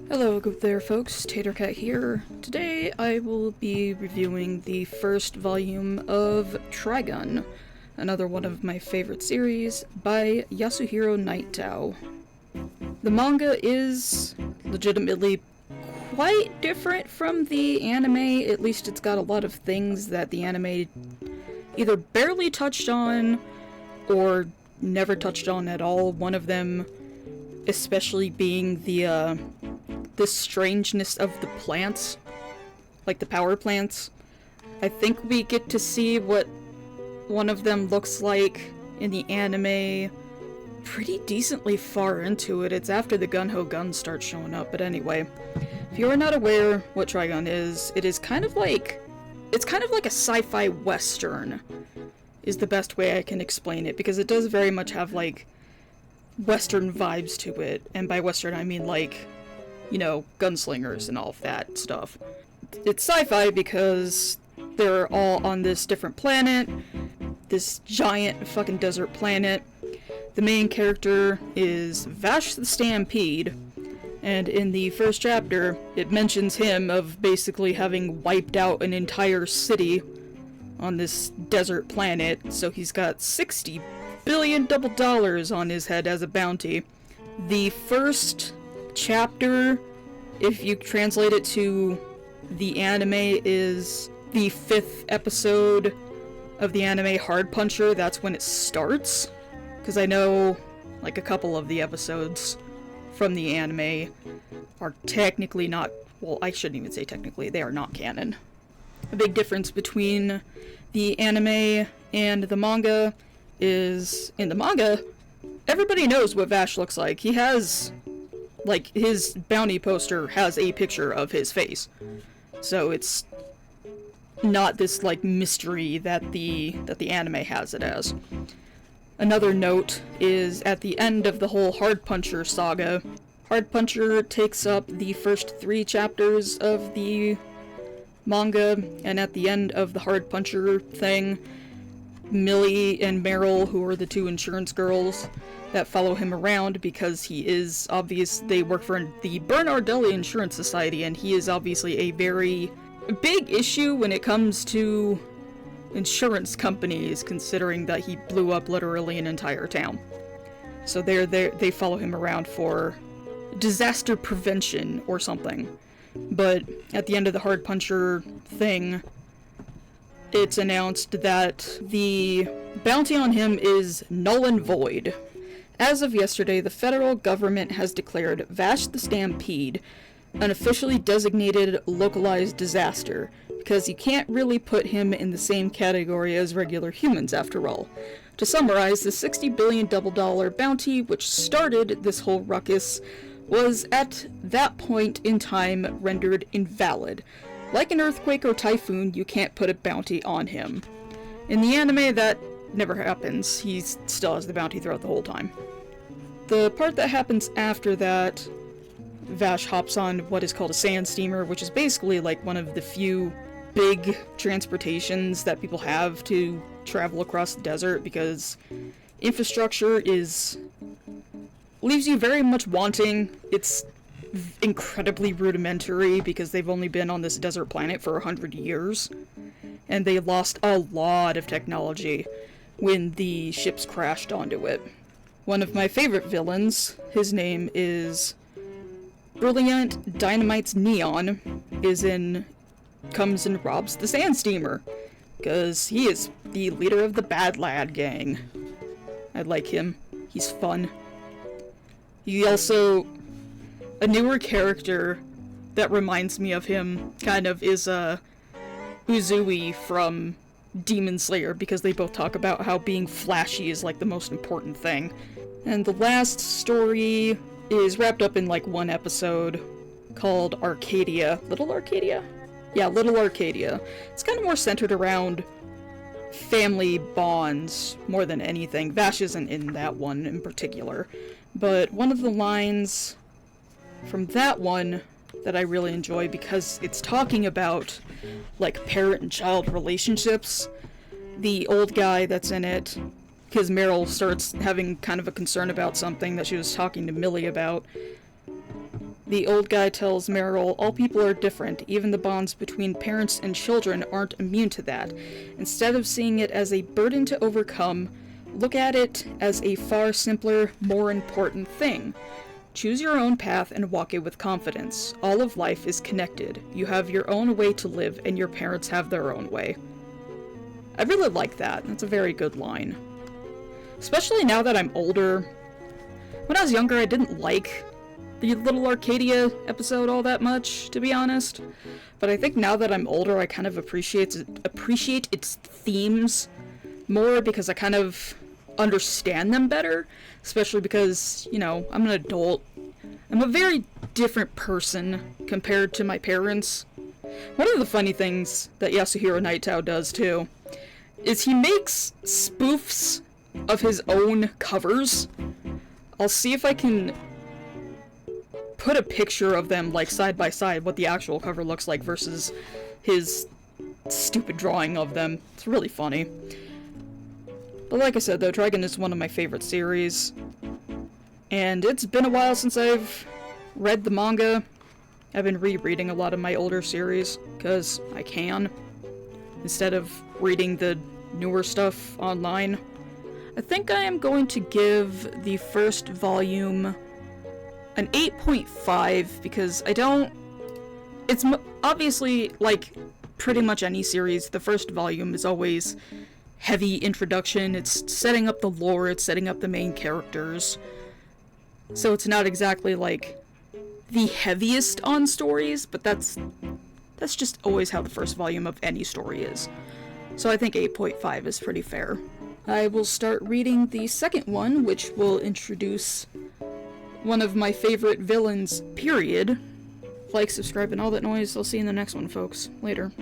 Hello there folks, TaterCat here. Today I will be reviewing the first volume of Trigun, another one of my favorite series by Yasuhiro Nightow. The manga is legitimately quite different from the anime, at least it's got a lot of things that the anime either barely touched on or never touched on at all. One of them especially being the strangeness of the plants, like the power plants. I think we get to see what one of them looks like in the anime pretty decently far into it. It's after the gun-ho guns start showing up, but anyway. If you are not aware what Trigun is, it's kind of like a sci-fi western, is the best way I can explain it, because it does very much have like western vibes to it, and by western I mean like, you know, gunslingers and all of that stuff. It's sci-fi because they're all on this different planet, this giant fucking desert planet. The main character is Vash the Stampede, and in the first chapter it mentions him of basically having wiped out an entire city on this desert planet, so he's got $60 billion on his head as a bounty. The first chapter, if you translate it to the anime, is the 5th episode of the anime Hard Puncher. That's when it starts, because I know like a couple of the episodes from the anime are technically not, well, I shouldn't even say technically, they are not canon. A big difference between the anime and the manga is, in the manga, everybody knows what Vash looks like. He has, like, his bounty poster has a picture of his face. So it's not this, like, mystery that the anime has it as. Another note is, at the end of the whole Hard Puncher saga, Hard Puncher takes up the first 3 chapters of the manga, and at the end of the Hard Puncher thing, Millie and Meryl, who are the 2 insurance girls that follow him around because he is they work for the Bernardelli Insurance Society, and he is obviously a very big issue when it comes to insurance companies, considering that he blew up literally an entire town. So they follow him around for disaster prevention or something. But at the end of the Hard Puncher thing, it's announced that the bounty on him is null and void. As of yesterday, the federal government has declared Vash the Stampede an officially designated localized disaster, because you can't really put him in the same category as regular humans after all. To summarize, the $60 billion bounty which started this whole ruckus was at that point in time rendered invalid. Like an earthquake or typhoon, you can't put a bounty on him. In the anime, that never happens. He still has the bounty throughout the whole time. The part that happens after that, Vash hops on what is called a sand steamer, which is basically like one of the few big transportations that people have to travel across the desert, because infrastructure leaves you very much wanting. It's incredibly rudimentary because they've only been on this desert planet for 100 years, and they lost a lot of technology when the ships crashed onto it. One of my favorite villains, his name is Brilliant Dynamite's Neon, comes and robs the sand steamer, because he is the leader of the Bad Lad gang. I like him. He's fun. He also, a newer character that reminds me of him, kind of, is Uzui from Demon Slayer, because they both talk about how being flashy is like the most important thing. And the last story is wrapped up in like one episode called Arcadia. Little Arcadia? Yeah, Little Arcadia. It's kind of more centered around family bonds more than anything. Vash isn't in that one in particular. But one of the lines from that one that I really enjoy, because it's talking about like parent and child relationships. The old guy that's in it, because Meryl starts having kind of a concern about something that she was talking to Millie about. The old guy tells Meryl, all people are different, even the bonds between parents and children aren't immune to that. Instead of seeing it as a burden to overcome, look at it as a far simpler, more important thing. Choose your own path and walk it with confidence. All of life is connected. You have your own way to live, and your parents have their own way. I really like that. That's a very good line. Especially now that I'm older. When I was younger, I didn't like the Little Arcadia episode all that much, to be honest. But I think now that I'm older, I kind of appreciate its themes more because I kind of understand them better. Especially because, you know, I'm an adult. I'm a very different person compared to my parents. One of the funny things that Yasuhiro Nightow does, too, is he makes spoofs of his own covers. I'll see if I can put a picture of them, like, side by side, what the actual cover looks like versus his stupid drawing of them. It's really funny. But like I said, though, Trigun is one of my favorite series. And it's been a while since I've read the manga. I've been rereading a lot of my older series, because I can, instead of reading the newer stuff online. I think I am going to give the first volume an 8.5, because I don't... It's obviously, like, pretty much any series, the first volume is always heavy introduction. It's setting up the lore, it's setting up the main characters. So it's not exactly, like, the heaviest on stories, but that's just always how the first volume of any story is. So I think 8.5 is pretty fair. I will start reading the second one, which will introduce one of my favorite villains, period. Like, subscribe, and all that noise. I'll see you in the next one, folks. Later.